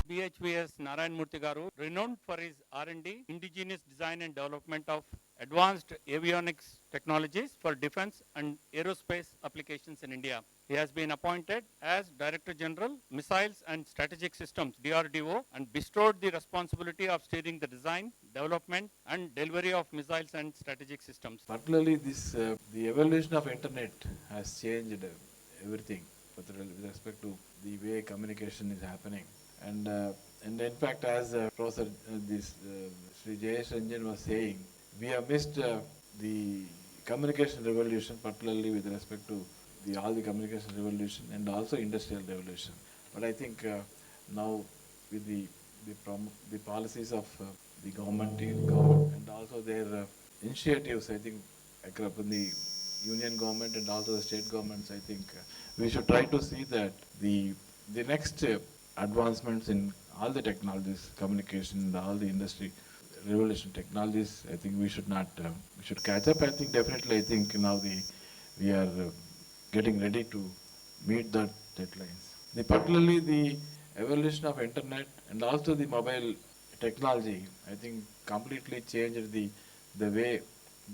DRDO Narayana Murthy garu, renowned for his R&D, indigenous design and development of advanced avionics technologies for defense and aerospace applications in India. He has been appointed as Director General, Missiles and Strategic Systems, DRDO, and bestowed the responsibility of steering the design, development, and delivery of missiles and strategic systems. Particularly the evolution of internet has changed everything with respect to the way communication is happening. And in fact, as Professor Sri Jayesh Ranjan was saying, we have missed the communication revolution, particularly with respect to all the communication revolution and also industrial revolution. But I think now with the policies of the government and also their initiatives, I think across the union government and also the state governments, I think we should try to see that the next advancements in all the technologies, communication, all the industry revolution technologies, I think we should not, we should catch up. I think definitely, I think now we are getting ready to meet that deadlines. Particularly the evolution of internet and also the mobile technology, I think completely changed the way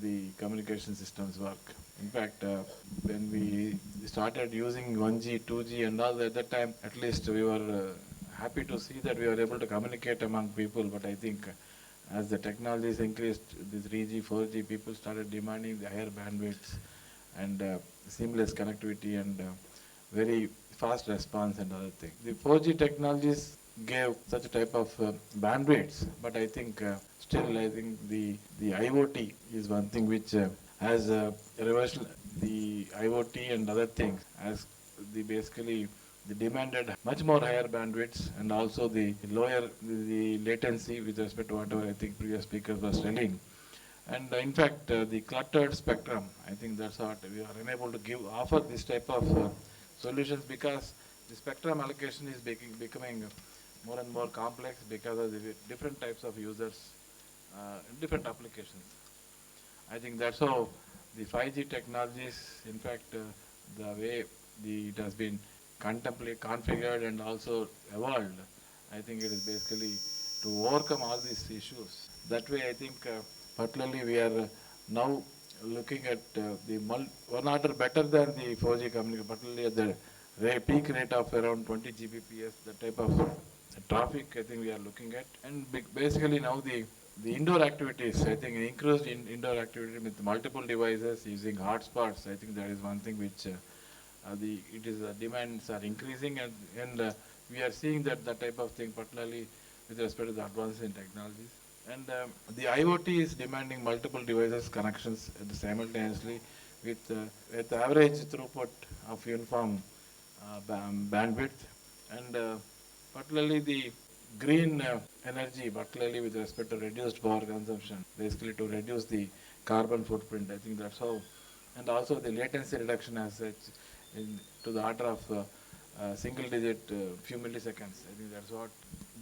the communication systems work. In fact, when we started using 1G, 2G and all at that time, at least we were happy to see that we were able to communicate among people. But I think as the technologies increased, the 3G, 4G, people started demanding the higher bandwidths and seamless connectivity and very fast response and other things. The 4G technologies gave such a type of bandwidths, but I think still I think the IoT is one thing which has reversed the IoT and other things as basically the demanded much more higher bandwidths and also the lower the latency with respect to whatever I think previous speakers was telling. And in fact, the cluttered spectrum, I think that's what we are unable to offer this type of solutions because the spectrum allocation is becoming more and more complex because of the different types of users, different applications. I think that's how the 5G technologies, in fact, the way it has been configured and also evolved, I think it is basically to overcome all these issues. That way, I think particularly we are now looking at one order better than the 4G communication, particularly at the peak rate of around 20 Gbps, the type of traffic I think we are looking at. And basically now the indoor activities, I think increased indoor activity with multiple devices using hotspots, I think that is one thing which demands are increasing and we are seeing that type of thing, particularly with respect to the advances in technologies. And the IoT is demanding multiple devices connections simultaneously with average throughput of uniform bandwidth and particularly the green energy, particularly with respect to reduced power consumption, basically to reduce the carbon footprint. I think that's how, and also the latency reduction as such to the order of single digit few milliseconds. I think that's what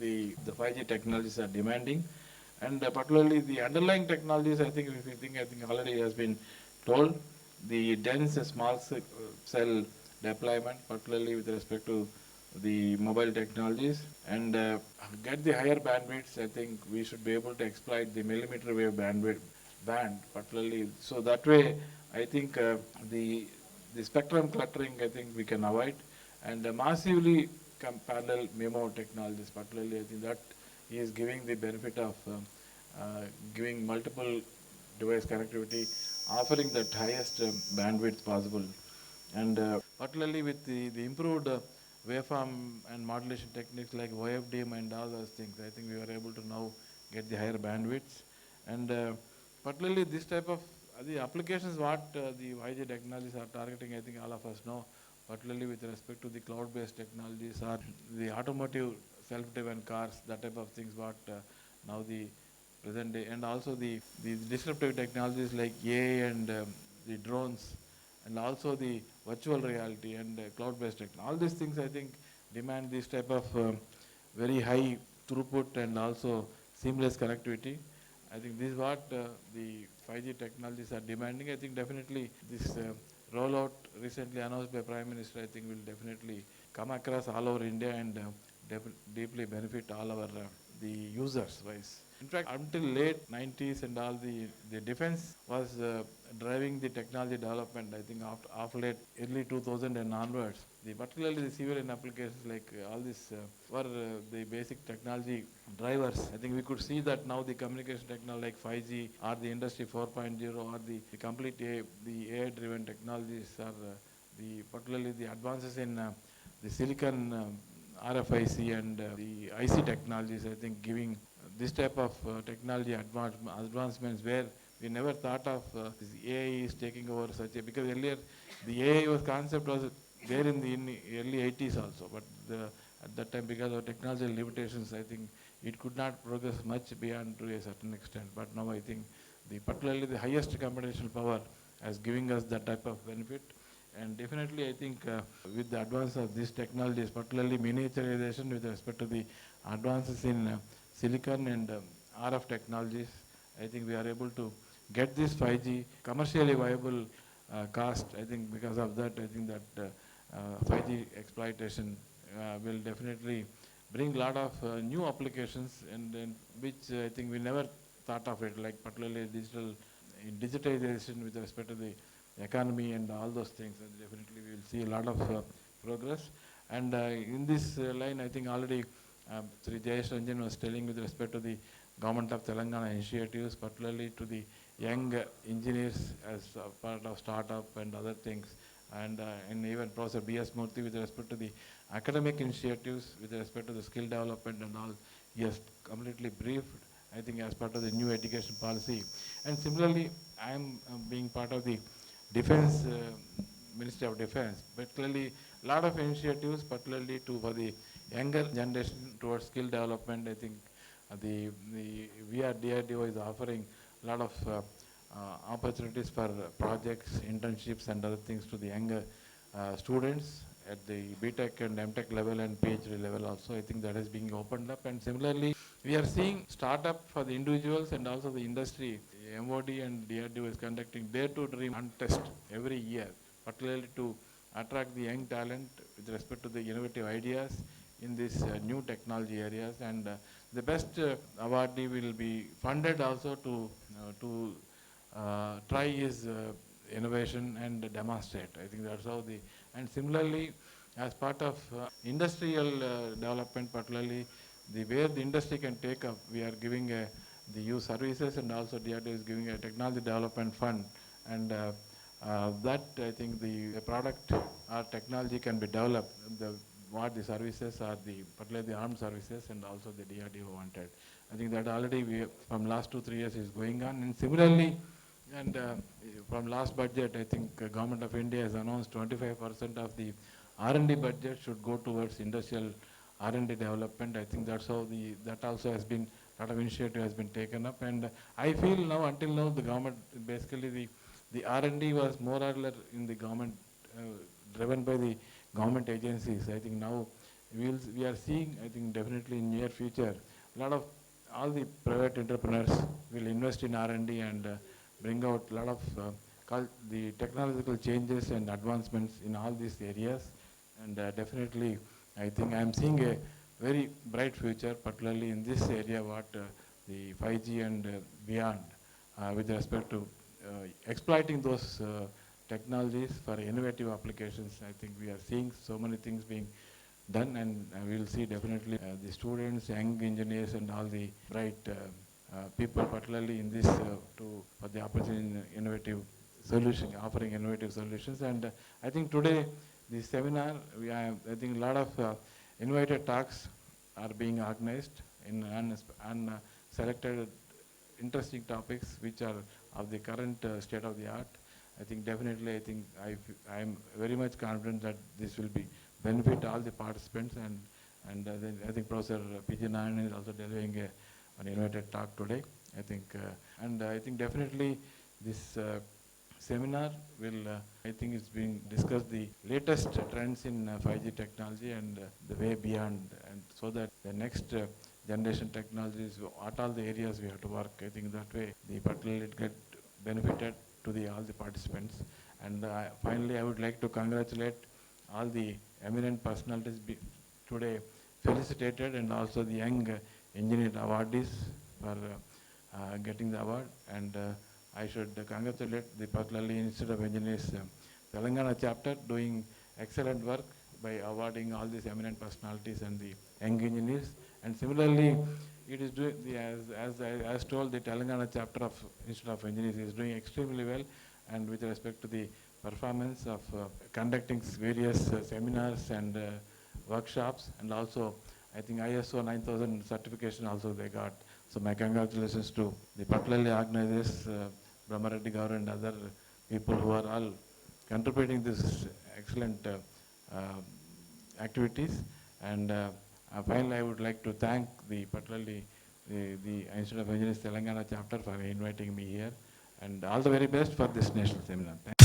the 5G technologies are demanding. And particularly the underlying technologies, I think I think already has been told, the dense small cell deployment, particularly with respect to the mobile technologies, and get the higher bandwidths. I think we should be able to exploit the millimeter wave band, particularly. So that way, I think the spectrum cluttering, I think we can avoid, and massively parallel MIMO technologies, particularly, I think that is giving the benefit of giving multiple device connectivity, offering that highest bandwidth possible. And particularly with the improved waveform and modulation techniques like OFDM and all those things, I think we were able to now get the higher bandwidths. And particularly this type of the applications what the 5G technologies are targeting, I think all of us know, particularly with respect to the cloud-based technologies or the automotive self-driven cars, that type of things what now the present day, and also the disruptive technologies like AI and the drones, and also the virtual reality and cloud-based technology. All these things I think demand this type of very high throughput and also seamless connectivity. I think this is what the 5G technologies are demanding. I think definitely this rollout recently announced by Prime Minister, I think will definitely come across all over India and deeply benefit all our the users wise. In fact, until late 90s and all the defense was driving the technology development. I think after late early 2000 and onwards, particularly the civilian applications like all this were the basic technology drivers. I think we could see that now the communication technology like 5G or the industry 4.0 or the complete the AI-driven technologies are the particularly the advances in the silicon RFIC and the IC technologies. I think giving this type of technology advancements where we never thought of this AI is taking over such a, because earlier the AI was concept was there in the early 80s also, but at that time because of technology limitations, I think it could not progress much beyond to a certain extent. But now I think particularly the highest computational power as giving us that type of benefit. And definitely I think with the advance of these technologies, particularly miniaturization with respect to the advances in silicon and RF technologies, I think we are able to get this 5G commercially viable cost. I think because of that, I think that 5G exploitation will definitely bring a lot of new applications and which I think we never thought of it, like particularly digitization with respect to the economy and all those things. And definitely we will see a lot of progress. And in this line, I think already Sri Jayesh Ranjan was telling with respect to the Government of Telangana initiatives, particularly to the young engineers as part of startup and other things. And even Professor B.S. Murthy with respect to the academic initiatives, with respect to the skill development and all, he has completely briefed, I think, as part of the new education policy. And similarly, I am being part of the Defense, Ministry of Defense, but clearly a lot of initiatives, particularly for the younger generation towards skill development. I think we at DRDO is offering a lot of opportunities for projects, internships and other things to the younger students at the BTech and MTech level and PhD level also. I think that is being opened up. And similarly, we are seeing startup for the individuals and also the industry. MOD and DRDO is conducting Dare to Dream contest every year, particularly to attract the young talent with respect to the innovative ideas in these new technology areas. And the best awardee will be funded also to try his innovation and demonstrate. I think that's how and similarly, as part of industrial development, particularly where the industry can take up, we are giving the youth services, and also DRDO is giving a technology development fund. And that I think the product or technology can be developed, what the services are, particularly the armed services and also the DRDO wanted. I think that already from last 2-3 years is going on. And similarly, and from last budget, I think Government of India has announced 25% of the R&D budget should go towards industrial R&D development. I think that's how that also has been, a lot of initiative has been taken up. And I feel now, until now, the government, basically the R&D was more or less in the government, driven by the government agencies. I think now we are seeing, I think definitely in near future, a lot of all the private entrepreneurs will invest in R&D and bring out a lot of the technological changes and advancements in all these areas. And definitely, I think I am seeing a very bright future, particularly in this area, what the 5G and beyond, with respect to exploiting those technologies for innovative applications. I think we are seeing so many things being done, and we will see definitely the students, young engineers, and all the bright people, particularly in this for the opportunity in innovative solution, offering innovative solutions. And I think today this seminar, I think a lot of invited talks are being organized in selected interesting topics which are of the current state of the art. I think definitely, I think I am very much confident that this will be benefit all the participants. And then I think Professor P.G. Narayan is also delivering an invited talk today. I think and I think definitely this seminar will, I think it's being discussed the latest trends in 5G technology and the way beyond, and so that the next generation technologies, what all the areas we have to work. I think that way the particularly get benefited to all the participants. And finally, I would like to congratulate all the eminent personalities today felicitated, and also the young engineer awardees for getting the award. And I should congratulate the particularly Institute of Engineers Telangana chapter doing excellent work by awarding all these eminent personalities and the young engineers. And similarly, it is doing as told, the Telangana chapter of Institute of Engineers is doing extremely well, and with respect to the performance of conducting various seminars and workshops, and also I think ISO 9000 certification also they got. So my congratulations to the particularly organizers, Brahmareddy Gaur and other people who are all contributing this excellent activities. And finally, I would like to thank particularly the Institute of Engineers Telangana chapter for inviting me here, and all the very best for this national seminar. Thank